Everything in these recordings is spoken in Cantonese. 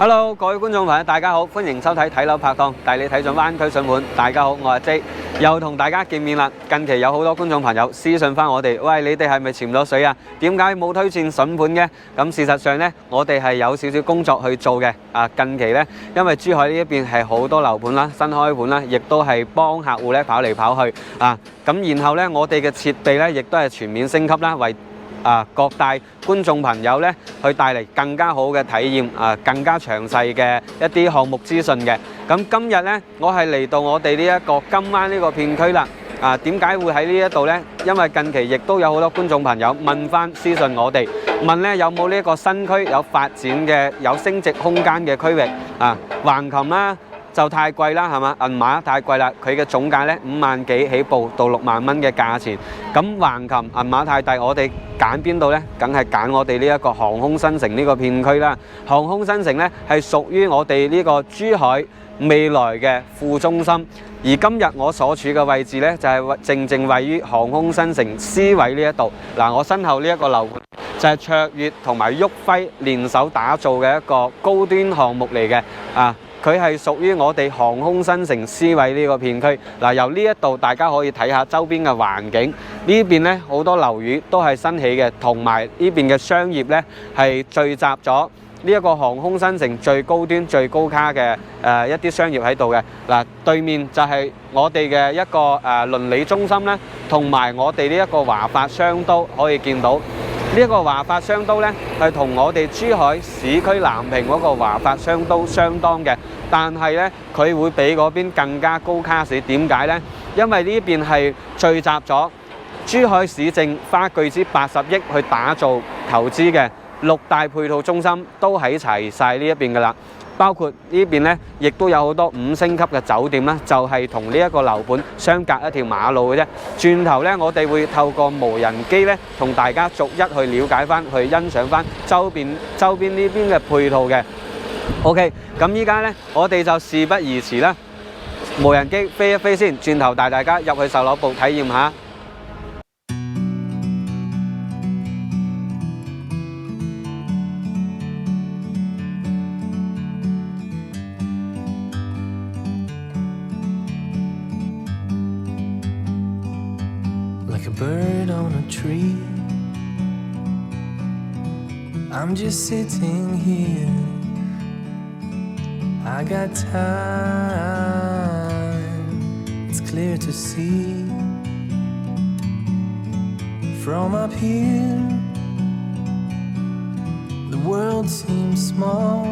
Hello， 各位觀眾朋友，大家好，歡迎收睇睇樓拍檔，帶你睇盡灣區筍盤。大家好，我係 J， 又同大家見面啦。近期有好多觀眾朋友私信翻我哋，喂，你哋係咪潛咗水啊？點解冇推薦筍盤嘅？咁事實上呢，我哋係有少少工作去做嘅。近期呢，因為珠海呢一邊係好多樓盤啦，新開盤啦，亦都係幫客戶咧跑嚟跑去啊。咁然後呢，我哋嘅設備呢，亦都係全面升級啦，為各大觀眾朋友咧，去帶嚟更加好嘅體驗，更加詳細嘅一啲項目資訊嘅。咁今日咧，我係嚟到我哋呢一個金灣呢個片區啦。點解會喺呢一度呢？因為近期亦都有好多觀眾朋友問翻私信我哋，問咧有冇呢一個新區有發展嘅、有升值空間嘅區域橫琴啦。就太貴啦，係嘛？銀碼太貴啦，佢嘅總價呢5萬幾起步到6萬蚊嘅價錢。咁橫琴銀碼太大，我哋揀邊度呢？梗係揀我哋呢一個航空新城呢個片區啦。航空新城呢係屬於我哋呢個珠海未來嘅副中心。而今日我所處嘅位置呢，就係正位於航空新城 C 位呢一度。我身後呢一個樓盤就係卓越同埋旭輝聯手打造嘅一個高端項目嚟嘅。佢係屬於我哋航空新城 C 位呢個片區。由呢一度大家可以睇下周邊嘅環境，呢邊呢好多樓宇都係新起嘅，同埋呢邊嘅商業呢係聚集咗呢一個航空新城最高端最高卡嘅一啲商業喺度嘅。對面就係我哋嘅一個倫理中心啦，同埋我哋呢一個華發商都可以見到。呢一個華發商都呢，係同我哋珠海市區南屏嗰個華發商都相當嘅，但係呢，佢會比嗰邊更加高卡士。點解呢？因為呢邊係聚集咗珠海市政花巨資80億去打造投資嘅6大配套中心都喺齊晒呢一邊㗎啦。包括呢邊呢，亦都有好多5星級嘅酒店啦，就係同呢一個樓盤相隔一條馬路嘅啫。轉頭呢，我哋會透過無人機呢，同大家逐一去了解翻，去欣賞翻周邊呢邊嘅配套嘅。OK， 咁依家呢，我哋就事不宜遲啦，無人機飛一飛先，轉頭帶大家入去售樓部體驗下。Like a bird on a tree, I'm just sitting here. I got time, it's clear to see. From up here, the world seems small.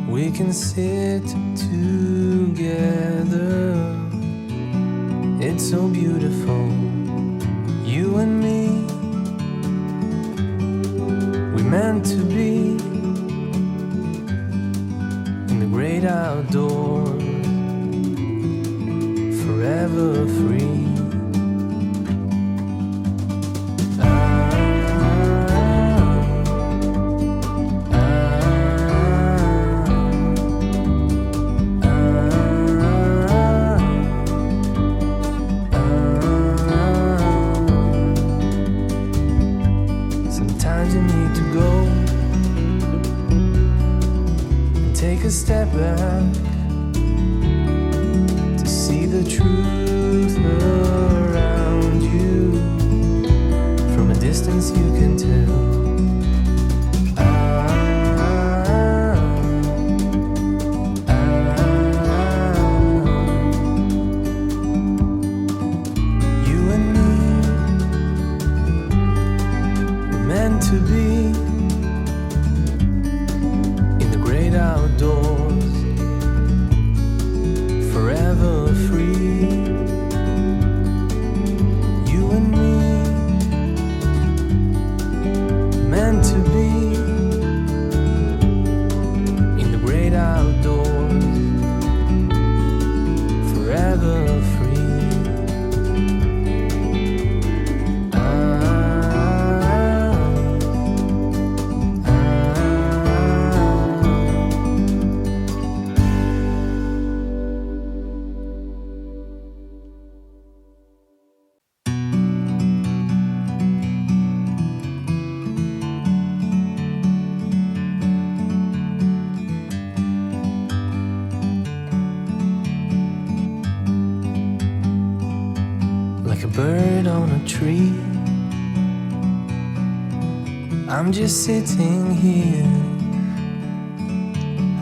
We can sit together. It's so beautiful, you and me. We meant to be in the great outdoors, forever free. Sometimes you need to go and take a step back to see the truth around you. From a distance you can tell. You and me, we're meant to be in the great outdoors, forever free. You and me, meant to be in the great outdoors, forever free. bird on a tree. I'm just sitting here.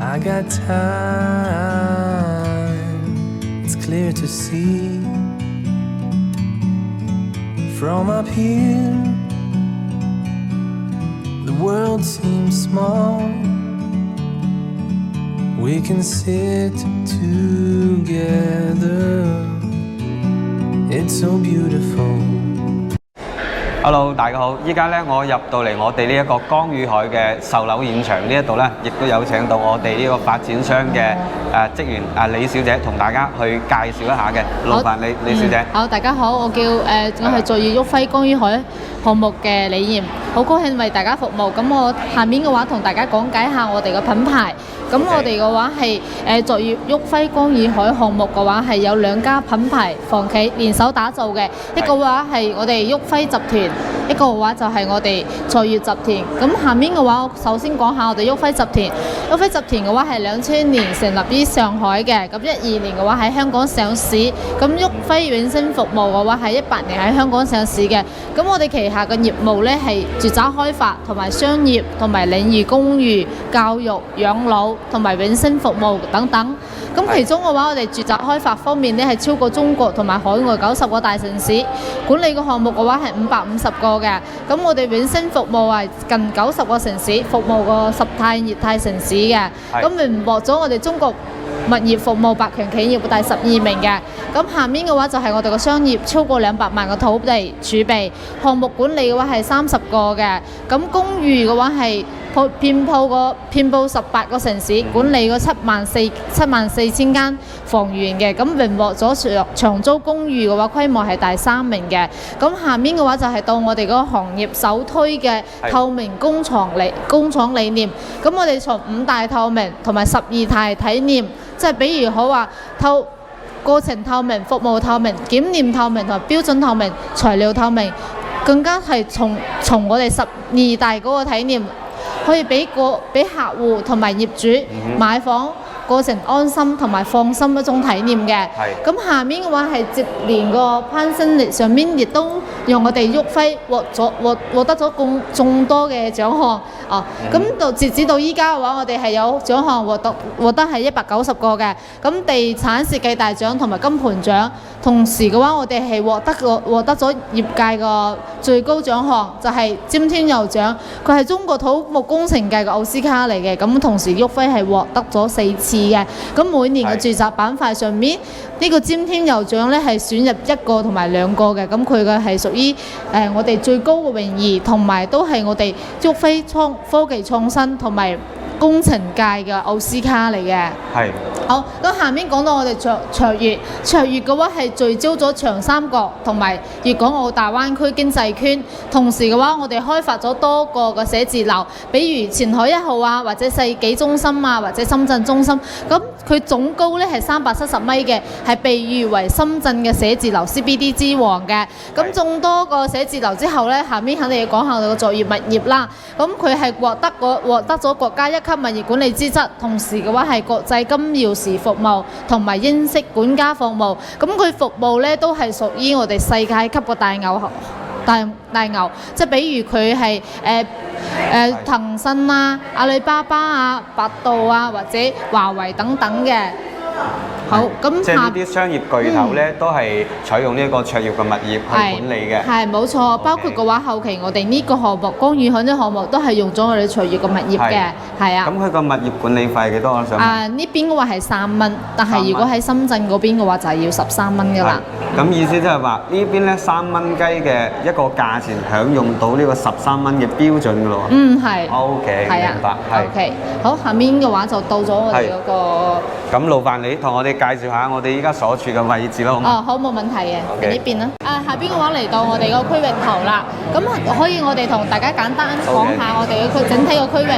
I got time, it's clear to see. From up here, the world seems small. We can sit together. It's so beautiful. Hello， 大家好！依家咧，我入到嚟我哋呢一個江宇海嘅售樓現場呢一度咧，亦都有請到我哋呢個發展商嘅職員李小姐同大家去介紹一下嘅。勞煩李小姐。好，大家好，我係在裕旭輝江宇海項目嘅李艷，好高興為大家服務。咁我下面嘅話同大家講解下我哋嘅品牌。咁我哋嘅話係在裕旭輝江宇海項目嘅話係有2家品牌房企聯手打造嘅，一個話係我哋旭輝集團，一個嘅話就係我哋在裕集團。咁下面嘅話，我首先講下我哋旭輝集團。旭輝集團嘅話係2000年成立於上海嘅，咁12年嘅話喺香港上市。咁旭輝永升服務嘅話係18年喺香港上市嘅。咁我哋旗下嘅業務呢係住宅開發同埋商業同埋領域公寓、教育、養老同埋永升服務等等。咁其中嘅話，我哋住宅開發方面呢係超過中國同埋海外90個大城市，管理嘅項目嘅話係550個嘅。咁我哋永升服務係近90個城市，服務個十泰、熱泰城市嘅。咁榮獲咗我哋中國物業服務百強企業嘅第12名嘅。咁下面嘅話就係我哋嘅商業，超過200萬嘅土地儲備，項目管理嘅話係30個嘅。咁公寓嘅話係遍佈18個城市，管理個74000間房源嘅。咁榮獲咗長租公寓嘅話規模係第3名嘅。咁下面嘅話就係到我哋嗰個行業首推嘅透明工廠理念。咁我哋從5大透明同埋12大體驗，即係比如好話過程透明、服務透明、檢驗透明同埋標準透明、材料透明，更加係從我哋12大嗰個體驗，可以俾客戶同埋業主買房過程安心同埋放心一種體驗嘅。咁下面嘅話係接連個攀升力上面，亦都讓我哋旭輝獲得咗眾多嘅獎項。咁到截止到依家嘅話，我哋係有獎項獲得係190個嘅。咁地產設計大獎同埋金盤獎，同時嘅話我哋係獲得咗業界個最高獎項，就係尖天佑獎，佢係中國土木工程界嘅奧斯卡嚟嘅。咁同時旭輝係獲得咗4次嘅。咁每年嘅住宅板塊上面，呢個尖天佑獎呢係選入1個同埋2個嘅。咁佢嘅係屬於我哋最高嘅榮譽，同埋都係我哋旭輝科技創新同埋工程界嘅奧斯卡嚟嘅。好，咁下面講到我哋卓越嘅話係聚焦咗長三角同埋粵港澳大灣區經濟圈，同時嘅話我哋開發咗多個嘅寫字樓，比如前海1號啊，或者世紀中心啊，或者深圳中心。咁佢總高呢係370米嘅，係被譽為深圳嘅寫字樓 CBD 之王嘅。咁眾多個寫字樓之後呢，下面肯定要講下我哋嘅卓越物業啦。咁佢係獲得咗國家1級物業管理資質，同時嘅話係國際金鑰匙服務同埋英式管家服務。咁佢服務呢都係屬於我哋世界級嘅大牛，即係比如佢係騰訊啊、阿里巴巴啊、百度啊或者華為等等嘅。好，咁即係呢啲商業巨頭咧，都係採用呢一個卓越嘅物業去管理嘅。係冇錯，包括嘅話後期我哋呢個項目江宇海呢項目都係用咗我哋卓越嘅物業嘅，係啊。咁佢個物業管理費係幾多？我想問。呢邊嘅話係3蚊，但係如果喺深圳嗰邊嘅話就係要13蚊㗎啦。咁意思即係話呢邊咧3蚊雞嘅一個價錢，享用到呢個13蚊嘅標準㗎咯。係。OK，係啊，明白。OK，好，下面嘅話就到咗我哋嗰個。咁勞煩你同我哋介紹下我哋依家所處嘅位置啦，好嗎？好，冇問題嘅。喺呢邊啦。下邊嘅話嚟到我哋個區域圖啦。咁可以我哋同大家簡單講下我哋嘅整體個區域。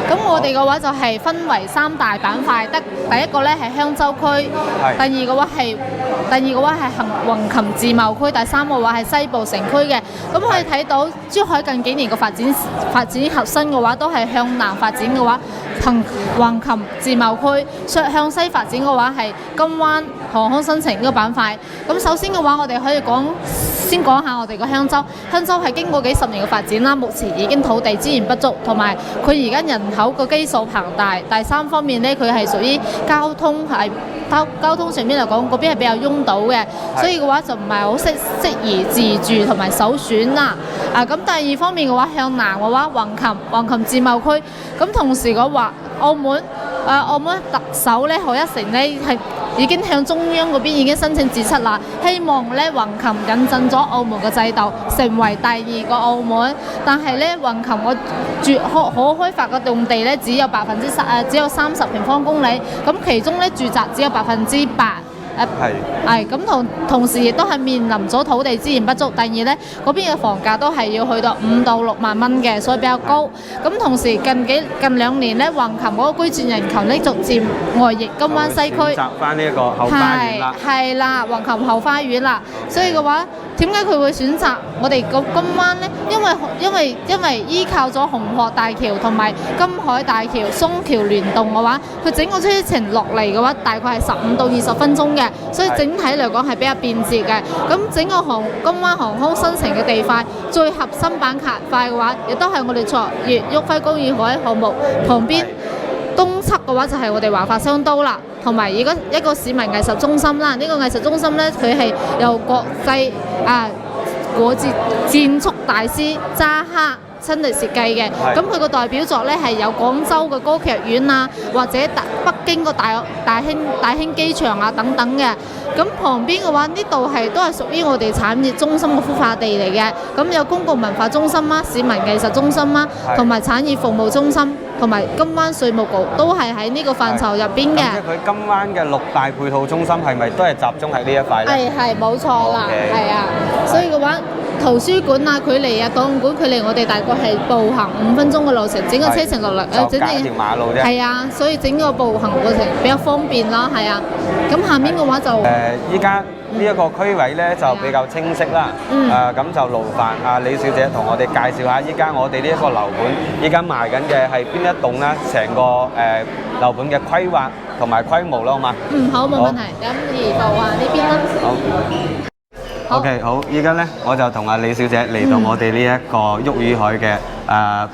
咁我哋嘅話就係分為3大板塊，第一個咧係香洲區，第二個話係橫琴自貿區，第3個話係西部城區嘅。咁可以睇到珠海近幾年嘅發展核心嘅話都係向南發展嘅話，橫琴自貿區；向西發展嘅話係金灣、航空新城呢個板塊。咁首先嘅話，我哋可以先講下我哋個香洲。香洲係經過幾十年嘅發展啦，目前已經土地資源不足，同埋佢而家人口個基數龐大。第三方面呢，佢係屬於交通上面嚟講，嗰邊係比較擁堵嘅，所以嘅話就唔係好適宜自住同埋首選啦。咁第二方面嘅話，向南嘅話，橫琴自貿區。咁同時嘅話，澳門特首咧賀一誠咧係已經向中央嗰邊已經申請指出啦，希望咧橫琴引進咗澳門嘅制度，成為第二個澳門。但係咧橫琴個可開發嘅用地咧只有30平方公里，咁其中咧住宅只有8%。咁同時亦都係面臨咗土地資源不足。第二呢，嗰邊嘅房價都係要去到5到6萬蚊嘅，所以比較高。咁同時近2年呢，橫琴嗰個居住人群呢逐漸外溢金灣西區，選擇翻呢一個後花園啦。係啦，橫琴後花園啦。所以嘅話，點解佢會選擇我哋個金灣呢？因為依靠咗紅河大橋同埋金海大橋雙橋聯動嘅話，佢整個車程落嚟嘅話，大概係15到20分鐘嘅。所以整體嚟講係比較便捷嘅。咁整個金灣航空新城嘅地塊最核心板塊嘅話，亦都係我哋卓越旭輝公園海項目旁邊東側嘅話就係我哋華發商都啦，同埋一個市民藝術中心啦。呢個藝術中心呢，佢係由國際建築大師扎哈親力設計嘅。咁佢個代表作呢係有廣州嘅歌劇院啊，或者北京個大興機場啊等等嘅。咁旁邊嘅話，呢度都係屬於我哋產業中心嘅孵化地嚟嘅。咁有公共文化中心啦、市民藝術中心啦，同埋產業服務中心，同埋金灣稅務局都係喺呢個範疇入邊嘅。即係佢金灣嘅6大配套中心係咪都係集中喺呢一塊咧？係冇錯啦，係啊。所以嘅話，圖書館啊，距離啊，檔案館距離我哋大概係步行5分鐘嘅路程，整個車程落嚟，就隔一條馬路啫。係啊，所以整個步行過程比較方便啦，係啊。咁下面嘅話就依家呢一個區位咧就比較清晰啦。咁就勞煩李小姐同我哋介紹下依家我哋呢一個樓盤依家賣緊嘅係邊一棟咧？成個樓盤嘅規劃同埋規模啦，好嘛？好，冇問題。咁移步呢邊啦。好。OK， 好，依家咧我就同李小姐嚟到我哋呢一個旭宇海嘅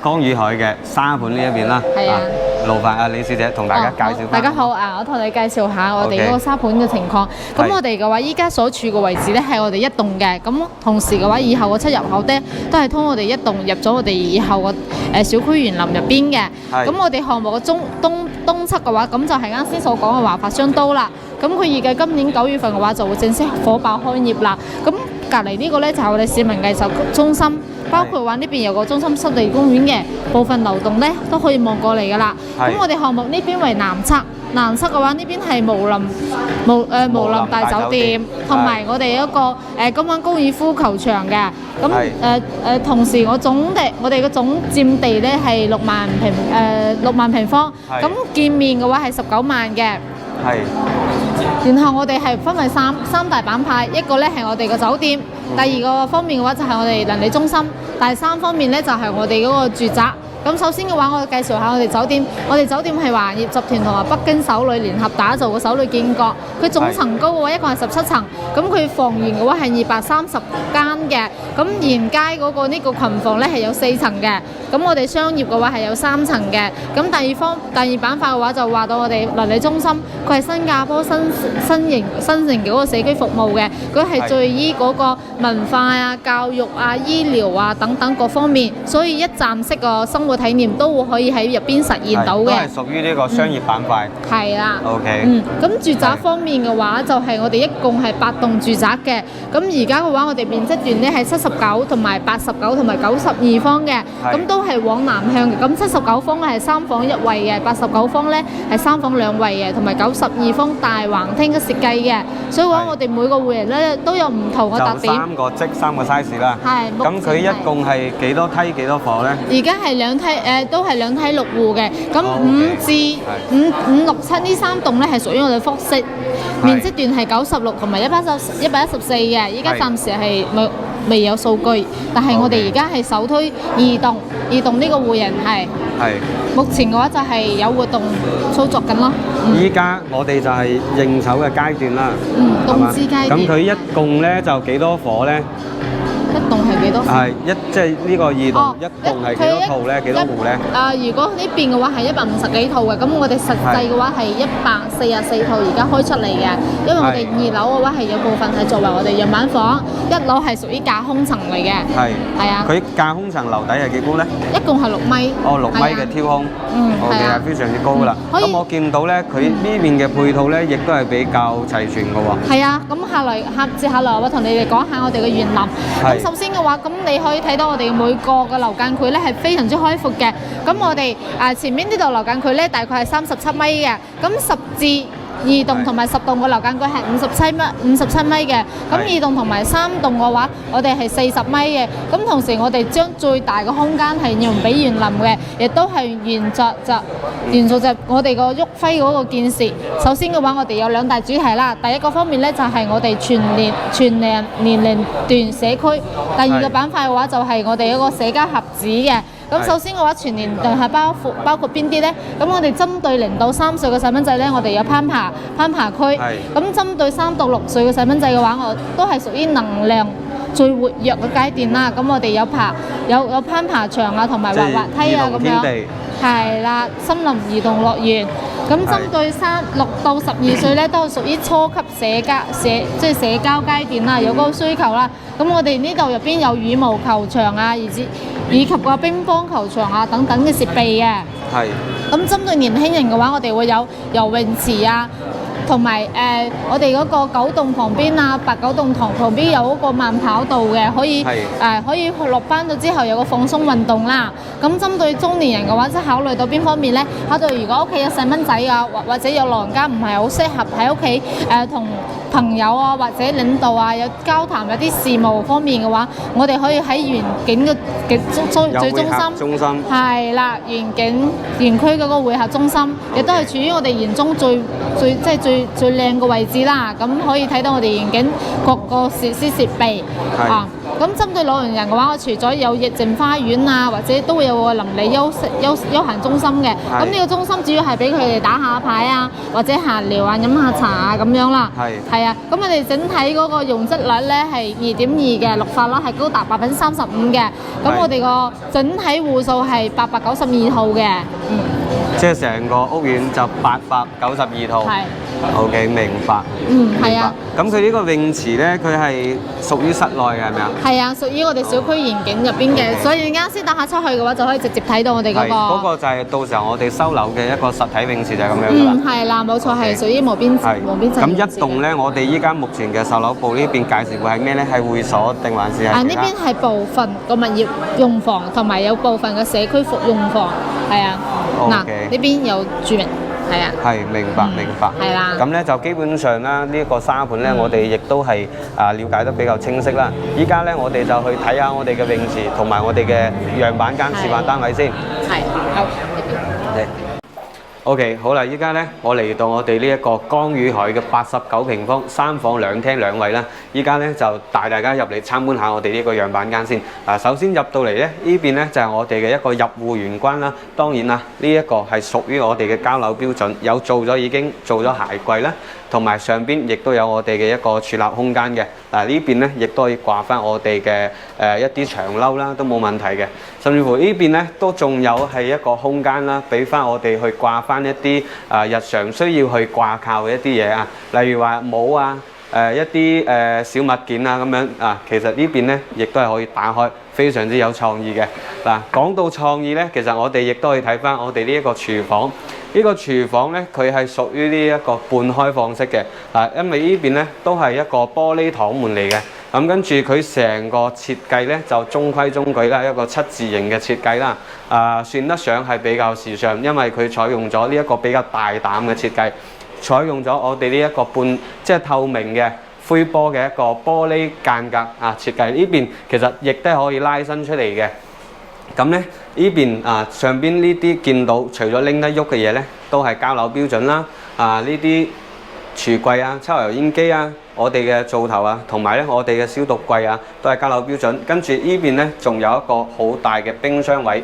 江宇海嘅沙盤呢一邊啦。係啊。勞煩李小姐同大家介紹翻。大家好我同你介紹下我哋嗰個沙盤嘅情況。咁我哋嘅話，依家所處嘅位置咧係我哋一棟嘅。咁同時嘅話，以後嘅出入口咧都係通我哋一棟入咗我哋以後嘅小區園林入邊嘅。咁我哋項目嘅東側嘅話，咁就係啱先所講嘅華發商都啦。咁佢預計今年9月份嘅話就會正式火爆開業啦。咁隔離呢個咧就係我哋市民藝術中心。包括話呢邊有個中心濕地公園嘅部分流動咧，都可以望過嚟噶啦。咁我哋項目呢邊為南側嘅話，呢邊係無林大酒店，同埋我哋一個金灣高爾夫球場嘅。咁同時我哋嘅總佔地咧係6萬平方，咁建面嘅話係19萬嘅。然後我哋係分為三大板塊，一個咧係我哋嘅酒店，第二個方面嘅話就係我哋鄰里中心，第三方面咧就係我哋嗰個住宅。咁首先嘅話，我介紹下我哋酒店。我哋酒店係華業集團同埋北京首旅聯合打造嘅首旅建國。佢總層高嘅話，一共係17層。咁佢房源嘅話係230間嘅。咁沿街嗰個呢個群房咧係有4層嘅。咁我哋商業嘅話係有3層嘅。咁第二板塊嘅話就話到我哋鄰里中心，佢係新加坡新城嘅嗰個社區服務嘅。佢係聚於嗰個文化啊、教育啊、醫療啊等等各方面，所以一站式嘅生活體驗都會可以喺入邊實現到嘅。都係屬於呢個商業板塊。係啦。OK。咁住宅方面嘅話，就係我哋一共係8棟住宅嘅。咁而家嘅話，我哋面積段咧係79同埋89同埋92方嘅。咁都係往南向嘅。咁79方咧係3房1衛嘅，89方咧係3房2衛嘅，同埋92方大橫廳嘅設計嘅。所以話我哋每個戶型咧都有唔同嘅特點。就3個 size 啦。係。咁佢一共係幾多梯幾多房咧？而家係2梯都係兩梯6戶嘅。咁5至5、6、7呢3棟咧係屬於我哋複式，面積段係96同埋114嘅。依家暫時係未有數據，但係我哋而家係首推二棟呢個戶型係目前嘅話就係有活動操作緊咯。依家我哋就係應籌嘅階段啦，動資階段。咁佢一共咧就幾多伙咧？一棟係幾多？係即係呢個2棟，一棟係幾多套咧？幾多戶咧？如果呢邊嘅話係150幾套嘅，咁我哋實際嘅話係144套而家開出嚟嘅，因為我哋2樓嘅話係有部分係作為我哋樣板房，1樓係屬於架空層嚟嘅。係啊。佢架空層樓底係幾高咧？一共係6米。6米嘅挑空。係啊，非常之高噶啦。咁我見到咧，佢呢邊嘅配套咧，亦都係比較齊全嘅喎。係啊，咁接下來我同你哋講下我哋嘅園林。咁首先嘅話，咁你可以睇到我哋每個嘅樓間距咧係非常之開闊嘅。咁我哋前面呢度樓間距咧大概係37米嘅，咁10至2棟同埋10棟嘅樓間距係57米嘅，咁2棟同埋3棟嘅話，我哋係40米嘅。咁同時我哋將最大嘅空間係用俾園林嘅，亦都係沿著就我哋個旭輝嗰個建設。首先嘅話，我哋有2大主題啦。第一個方面咧就係我哋全年齡段社區，第二個板塊嘅話就係我哋一個社交盒子嘅。咁首先嘅話，全年齡係包括邊啲呢？咁我哋針對0到3歲嘅細蚊仔呢，我哋有攀爬區。咁針對3到6歲嘅細蚊仔嘅話，我都係屬於能量最活躍嘅階段啦。咁我哋有攀爬牆啊，同埋滑梯啊咁樣。係啦，森林兒童樂園。咁針對6到12歲呢，都係屬於初級社交階段啦，有嗰個需求啦。咁我哋呢度入邊有羽毛球場啊，以及個乒乓球場啊等等嘅設備嘅。咁針對年輕人嘅話，我哋會有游泳池啊，同埋我哋嗰個九洞旁邊啊，白九洞塘旁邊有一個慢跑道嘅，可以落班咗之後有個放鬆運動啦。咁針對中年人嘅話，即係考慮到邊方面呢？考慮如果屋企有細蚊仔啊，或者有老人家唔係好適合喺屋企同朋友啊或者領導啊有交談有啲事務方面嘅話，我哋可以喺園景嘅最中心係啦，園區嗰個會客中心，亦都係處於我哋園中最靚嘅位置啦。咁可以睇到我哋園景各個設施設備啊。咁針對老年人嘅話，我除咗有疫症花園啊，或者都會有個鄰里休閒中心嘅。咁呢個中心主要係俾佢哋打下牌啊，或者閒聊啊、飲下茶啊咁樣啦。係啊。咁我哋整體嗰個容積率咧係2.2嘅，綠化率係高達35%嘅。咁我哋個整體戶數係892套嘅。即係成個屋苑就892套。OK， 明白。係啊。咁佢呢個泳池咧，佢係屬於室內嘅係咪啊？係啊，屬於我哋小區園景入邊嘅，所以啱先打下出去嘅話，就可以直接睇到我哋嗰個。嗰個就係到時候我哋收樓嘅一個實體泳池就係咁樣㗎啦。係啦，冇錯，係屬於無邊際。咁一棟咧，我哋依家目前嘅售樓部呢邊介紹會係咩咧？係會所定還是係其他？呢邊係部分個物業用房，同埋有部分嘅社區服用房，係啊。嗱，呢邊有住民。係啊，係明白。係啦。咁咧就基本上啦，呢一個沙盤咧，我哋亦都係了解得比較清晰啦。依家咧，我哋就去睇下我哋嘅泳池同埋我哋嘅樣板間示範單位先。係，好。OK， 好啦，依家咧我嚟到我哋呢一個江與海嘅89平方3房2廳2衛啦。依家咧就帶大家入嚟參觀下我哋呢個樣板間先。首先入到嚟咧，呢邊咧就係我哋嘅一個入戶玄關啦。當然啦，呢一個係屬於我哋嘅交樓標準，已經做咗鞋櫃啦，同埋上邊亦都有我哋嘅一個儲納空間嘅。呢邊咧亦都可以掛翻我哋嘅一啲長褸啦，都冇問題嘅。甚至乎呢邊咧都仲有係一個空間啦，俾翻我哋去掛翻一啲日常需要去掛靠嘅一啲嘢啊，例如話帽啊，一啲小物件啊咁樣啊。其實呢邊咧亦都係可以打開，非常之有創意嘅。嗱，講到創意咧，其實我哋亦都可以睇翻我哋呢一個廚房。呢個廚房咧，佢係屬於呢一個半開放式嘅，因為呢邊咧都係一個玻璃堂門嚟嘅。咁跟住佢成個設計咧就中規中矩啦，一個7字形嘅設計啦。算得上係比較時尚，因為佢採用咗呢一個比較大膽嘅設計，採用咗我哋呢一個即係透明嘅灰波嘅一個玻璃間隔設計。呢邊其實亦都係可以拉伸出嚟嘅。咁咧呢邊上邊呢啲見到，除咗拎得喐嘅嘢咧，都係交樓標準啦。呢啲櫥櫃啊、抽油煙機啊、我哋嘅灶頭啊，同埋咧我哋嘅消毒櫃啊，都係交樓標準。跟住呢邊咧，仲有一個好大嘅冰箱位，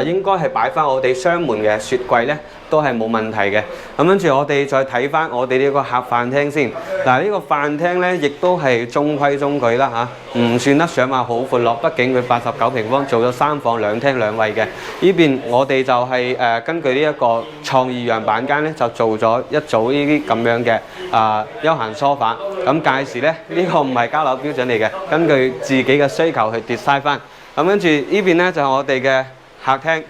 應該係擺翻我哋雙門嘅雪櫃咧，都係冇問題嘅。咁跟住我哋再睇翻我哋呢個客飯廳先。呢個飯廳咧，亦都係中規中矩啦嚇，唔算得上話好闊落。畢竟佢89平方，做咗3房2廳2衛嘅。呢邊我哋就係根據呢一個創意樣板間咧，就做咗一組呢啲咁樣嘅休閒梳化。咁屆時咧，呢個唔係交樓標準嚟嘅，根據自己嘅需求去 design 翻。咁跟住呢邊咧就係我哋嘅客廳。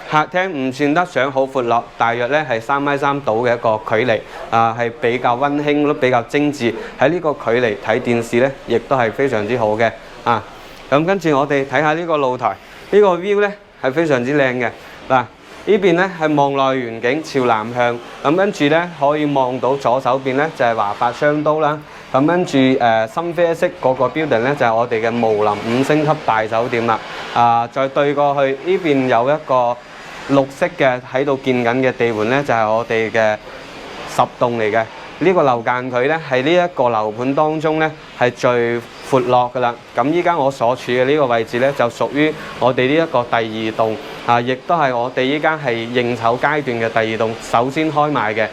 客廳唔算得上好闊落，大約咧係3米3到嘅一個距離，係比較溫馨咯，比較精緻。喺呢個距離睇電視咧，亦都係非常之好嘅。咁跟住我哋睇下呢個露台，呢個 view 咧係非常之靚嘅。呢邊咧係望內園景，朝南向。咁跟住咧可以望到左手邊咧就係華發商都啦。咁跟住深啡色嗰個 building 咧就係我哋嘅無林5星級大酒店啦。再對過去呢邊有一個綠色嘅喺度建緊嘅地盤咧，就係我哋嘅10棟嚟嘅。呢個樓間距咧係呢一個樓盤當中咧係最闊落噶啦。咁依家我所處嘅呢個位置咧就屬於我哋呢一個第2棟，亦都係我哋依家係應籌階段嘅第2棟，首先開賣嘅。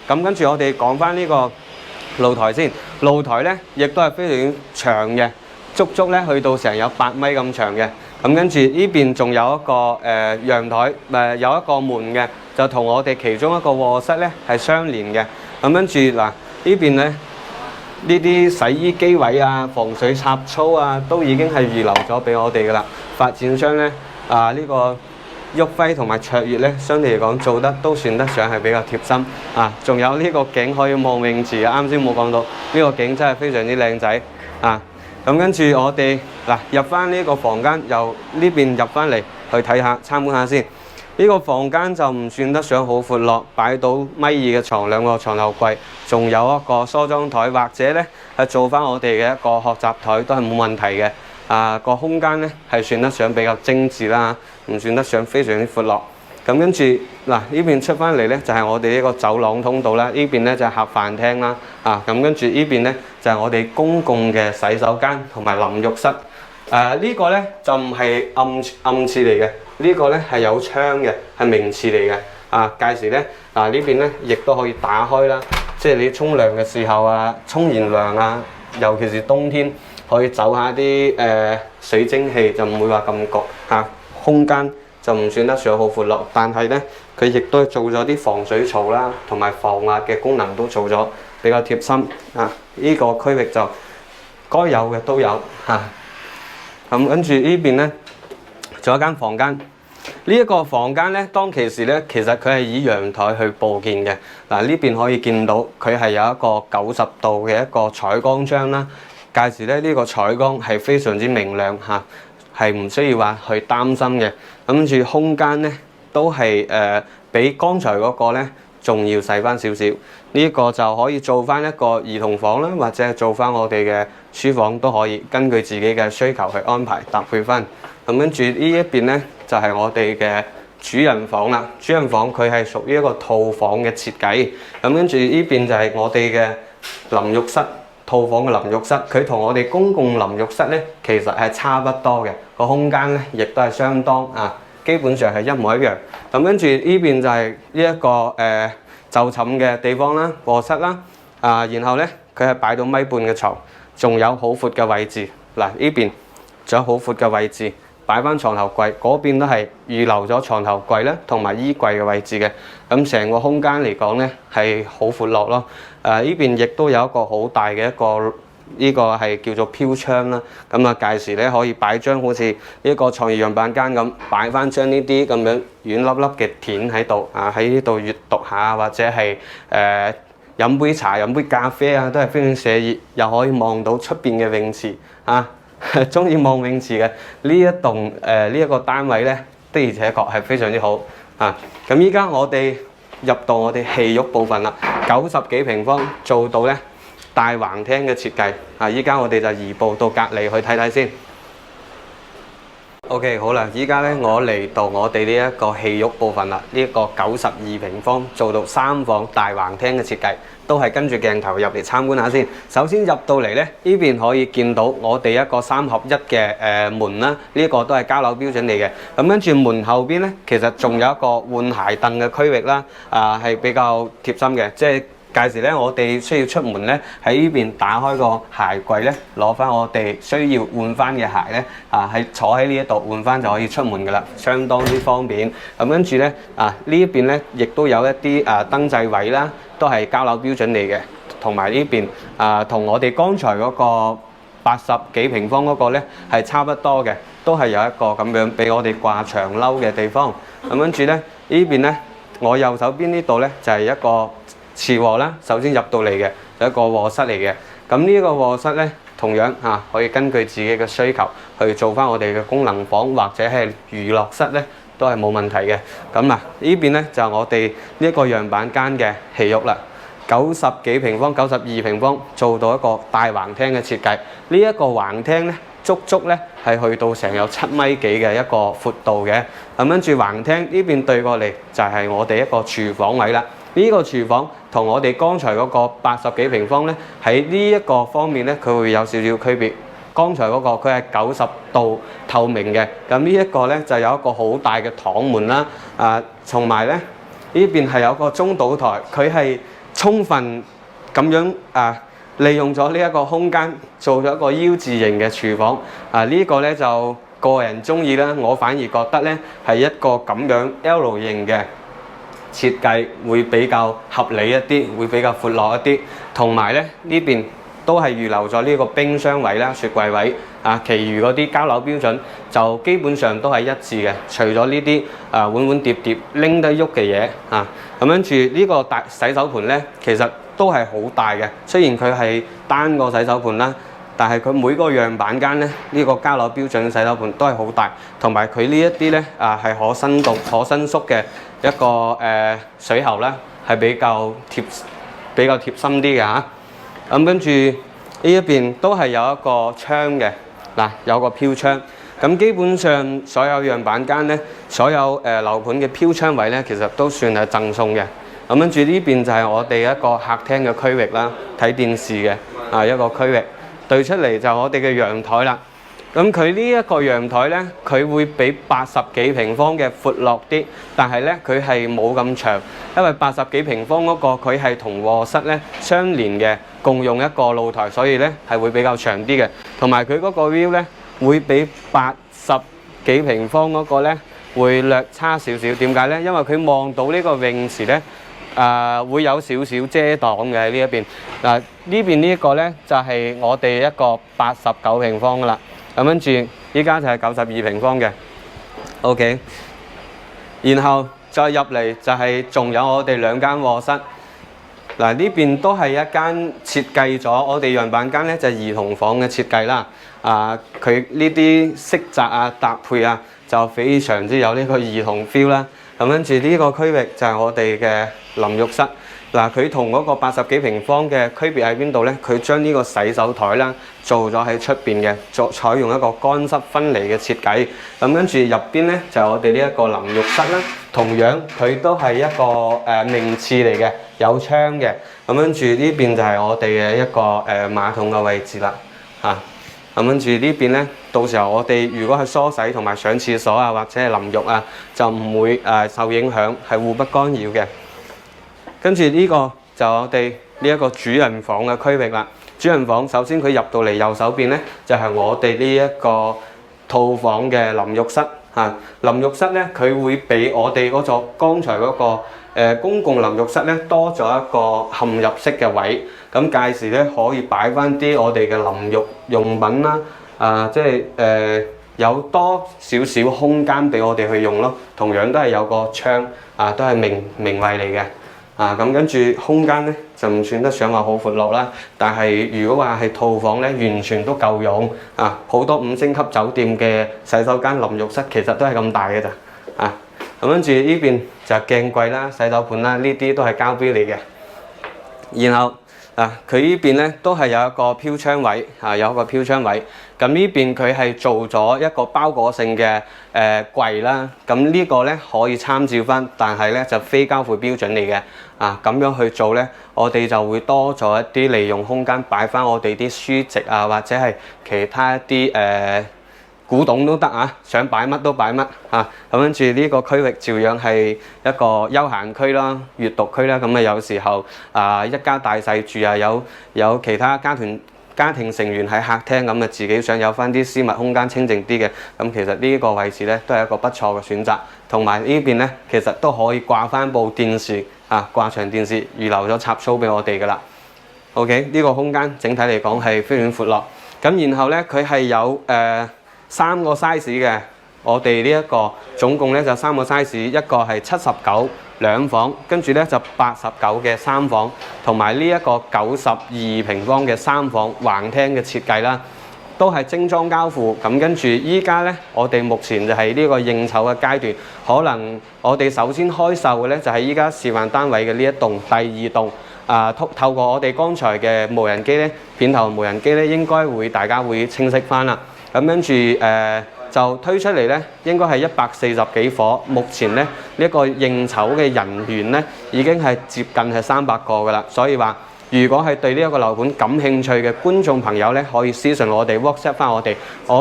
咁跟住我哋講翻呢個露台先。露台咧亦都係非常長嘅，足足咧去到成有8米咁長嘅。咁跟住呢邊仲有一個陽台，有一個門嘅，就同我哋其中一個卧室咧係相連嘅。咁跟住呢邊咧，呢啲洗衣機位啊、防水插槽啊，都已經係預留咗俾我哋噶啦。發展商咧呢個旭輝同埋卓越咧，相對嚟講做得都算得上係比較貼心。仲有呢個景可以望泳池，啱先冇講到，呢個景真係非常之靚仔。咁跟住我哋入翻呢個房間，由呢邊入翻嚟去睇下參觀下先。呢個房間就唔算得上好闊落，擺到1.2米嘅床，2個床頭櫃，仲有一個梳妝台，或者咧係做翻我哋嘅一個學習台都係冇問題嘅。個空間咧係算得上比較精緻啦，唔算得上非常之闊落。咁跟住呢邊出翻嚟咧就係我哋呢個走廊通道啦，呢邊咧就係客飯廳啦。咁跟住呢邊咧就係我哋公共嘅洗手間同埋淋浴室。呢個咧就唔係暗廁嚟嘅，呢個咧係有窗嘅，係明廁嚟嘅。屆時咧呢邊咧亦都可以打開啦，即係你沖涼嘅時候沖完涼尤其是冬天可以走下啲水蒸氣，就唔會話咁焗。空間就唔算得上好闊落，但係咧佢亦都做咗啲防水槽啦，同埋防滑嘅功能都做咗，比較貼心。呢個區域就該有嘅都有。咁跟住呢邊咧，仲有一間房間。呢一個房間咧，當其時咧，其實佢係以陽台去佈建嘅。呢邊可以見到佢係有一個90度嘅一個採光窗啦。屆時咧呢個採光係非常之明亮嚇，係唔需要話去擔心嘅。咁跟住空間咧都係比剛才嗰個咧仲要細翻少少。呢個就可以做翻一個兒童房啦，或者係做翻我哋嘅書房都可以，根據自己嘅需求去安排搭配翻。咁跟住呢一邊咧就係我哋嘅主人房啦。主人房佢係屬於一個套房嘅設計。咁跟住呢邊就係我哋嘅淋浴室。套房嘅淋浴室，佢同我哋公共淋浴室咧其實係差不多嘅，個空間咧亦都係相當基本上係一模一樣。咁跟住呢邊就係呢一個就寢嘅地方啦，卧室啦。然後咧佢係擺到1.5米嘅床，仲有好闊嘅位置。呢邊仲有好闊嘅位置，擺翻床頭櫃，嗰邊都係預留咗床頭櫃啦，同埋衣櫃嘅位置嘅。咁成個空間嚟講咧係好闊落咯。呢邊亦都有一個好大嘅一個，呢個係叫做飄窗啦。咁屆時咧可以擺張好似呢個創意樣板間咁，擺翻張呢啲咁樣軟粒粒嘅墊喺度喺呢度閲讀下，或者係飲杯茶、飲杯咖啡都係非常寫意，又可以望到出邊嘅泳池中意望泳池嘅呢一棟呢一個單位咧，的而且確係非常之好。咁依家我哋入到我哋戲肉部分啦，90幾平方做到咧大橫廳嘅設計。依家我哋就移步到隔離去睇睇先。OK， 好啦，依家咧我嚟到我哋呢一個戲肉部分啦，呢、一個92平方做到3房大橫廳嘅設計，都係跟住鏡頭入嚟參觀下先。首先入到嚟咧，呢邊可以見到我哋一個3合1嘅門啦，呢、個都係交樓標準嚟嘅。咁跟住門後邊咧，其實仲有一個換鞋凳嘅區域啦，係比較貼心嘅，即係。屆時咧，我哋需要出門咧，喺呢邊打開個鞋櫃咧，攞翻我哋需要換翻嘅鞋咧，喺坐喺呢一度換翻就可以出門噶啦，相當之方便。咁跟住咧，呢一邊咧，亦都有一啲燈掣位啦，都係交樓標準嚟嘅。同埋呢邊同我哋剛才嗰個80幾平方嗰個咧係差不多嘅，都係有一個咁樣俾我哋掛長褸嘅地方。咁跟住咧，呢邊咧，我右手邊呢度咧就係一個次臥啦，首先入到嚟嘅就一個臥室嚟嘅。咁呢個臥室咧，同樣可以根據自己嘅需求去做翻我哋嘅功能房或者係娛樂室咧，都係冇問題嘅。咁呢邊咧就係我哋呢一個樣板間嘅戲肉啦，90幾平方、92平方做到一個大橫廳嘅設計。呢一個橫廳咧，足咧係去到成有7米幾嘅一個闊度嘅。咁跟住橫廳呢邊對過嚟就係我哋一個廚房位啦。呢個廚房同我哋剛才嗰個80幾平方咧，喺呢一個方面咧，佢會有少少區別。剛才嗰個佢係90度透明嘅，咁呢一個咧就有一個好大嘅堂門啦。同埋咧呢邊係有個中島台，佢係充分咁樣利用咗呢一個空間，做咗一個 U 字形嘅廚房。呢個咧就個人中意啦，我反而覺得咧係一個咁樣 L 型嘅設計會比較合理一啲，會比較闊落一啲。同埋咧呢邊都係預留咗呢個冰箱位啦、雪櫃位。其餘嗰啲交樓標準就基本上都係一致嘅，除咗呢啲碗碟碟拎得喐嘅嘢。咁跟住呢個大洗手盤咧，其實都係好大嘅。雖然佢係單個洗手盤啦，但係佢每個樣板間咧，呢個交樓標準嘅洗手盤都係好大，同埋佢呢一啲咧係可伸縮嘅一個水喉啦，係比較貼心啲嘅嚇。咁跟住呢一邊都係有一個窗嘅，有個飄窗。咁基本上所有樣板間咧，所有樓盤嘅飄窗位咧，其實都算係贈送嘅。咁跟住呢邊就係我哋一個客廳嘅區域啦，睇電視嘅一個區域。對出嚟就我哋嘅陽台啦。咁佢呢一個陽台咧，佢會比80幾平方嘅闊落啲，但係咧佢係冇咁長，因為80幾平方嗰個佢係同臥室咧相連嘅，共用一個露台，所以咧係會比較長啲嘅。同埋佢嗰個 view 咧會比80幾平方嗰個咧會略差少少。點解咧？因為佢望到呢個泳池咧，會有少少遮擋嘅喺呢一邊。呢邊呢一個咧就係我哋一個89平方噶啦。咁跟住依家就係92平方嘅 ，OK。然後再入嚟就係仲有我哋2間臥室。呢邊都係一間設計咗我哋樣板間咧，就係兒童房嘅設計啦。佢呢啲色澤搭配就非常之有呢個兒童 feel 啦。咁跟住呢個區域就係我哋嘅淋浴室。佢同嗰個80幾平方嘅區別喺邊度咧？佢將呢個洗手台啦做咗喺出邊嘅，採用一個乾濕分離嘅設計。咁跟住入邊咧就係我哋呢一個淋浴室啦。同樣佢都係一個名廁嚟嘅，有窗嘅。咁跟住呢邊就係我哋嘅一個馬桶嘅位置啦。咁跟住呢邊咧，到時候我哋如果係梳洗同埋上廁所或者係淋浴就唔會受影響，係互不干擾嘅。跟住呢個就我哋呢一個主人房嘅區域啦。主人房首先佢入到嚟右手邊咧，就係我哋呢一個套房嘅淋浴室。淋浴室咧，佢會比我哋嗰座剛才嗰個公共淋浴室咧多咗一個嵌入式嘅位。咁屆時咧可以擺翻啲我哋嘅淋浴用品啦。即係有多少少空間俾我哋去用咯。同樣都係有個窗都係明位嚟嘅。咁跟住空間咧就唔算得上話好闊落啦，但係如果話係套房咧，完全都夠用。好多5星級酒店嘅洗手間淋浴室其實都係咁大嘅咋。咁跟住呢邊就係鏡櫃啦、洗手盤啦，呢啲都係膠標嚟嘅。然後佢呢邊咧都係有一個飄窗位有一個飄窗位。咁呢邊佢係做咗一個包裹性嘅櫃啦。咁呢個咧可以參照翻，但係咧就非交付標準嚟嘅。咁樣去做咧，我哋就會多咗一啲利用空間擺翻我哋啲書籍或者係其他一啲古董都得想擺乜都擺乜咁跟住呢個區域照樣係一個休閒區啦、閱讀區啦。咁有時候一家大細住有其他家庭成員喺客廳咁自己想有翻啲私密空間清靜啲嘅，咁其實呢個位置咧都係一個不錯嘅選擇。同埋呢邊咧其實都可以掛翻部電視掛長電視，預留咗插蘇俾我哋噶啦。OK， 呢個空間整體嚟講係非常闊落。咁然後咧佢係有3個 size 嘅，我哋呢一個總共咧就3個 size， 一個係79兩房，跟住咧就89嘅3房，同埋呢一個92平方嘅3房橫廳嘅設計啦，都係精裝交付。咁跟住依家咧，我哋目前就係呢個應籌嘅階段，可能我哋首先開售嘅咧就係依家示範單位嘅呢一棟第2棟。透過我哋剛才嘅無人機咧，片頭無人機咧，應該大家會清晰翻啦。咁跟住就推出嚟咧，應該係140幾伙。目前咧呢個應籌嘅人員咧已經係接近係300個噶啦。所以話，如果係對呢一個樓盤感興趣嘅觀眾朋友咧，可以私信我哋 WhatsApp 翻我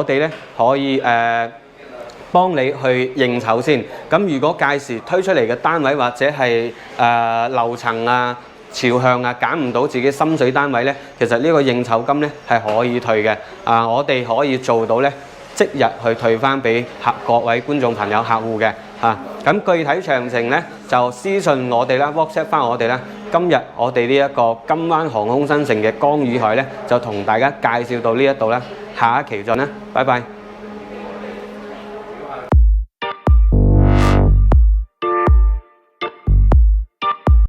哋咧可以幫你去應籌先。咁如果屆時推出嚟嘅單位或者係樓層朝向揀唔到自己心水單位咧，其實呢個應籌金咧係可以退嘅。我哋可以做到咧即日去退翻俾各位觀眾朋友客戶嘅。咁具體詳情咧就私信我哋啦 ，WhatsApp 翻我哋啦。今日我哋呢一個金灣航空新城嘅江宇海咧就同大家介紹到呢一度啦，下一期再啦，拜拜。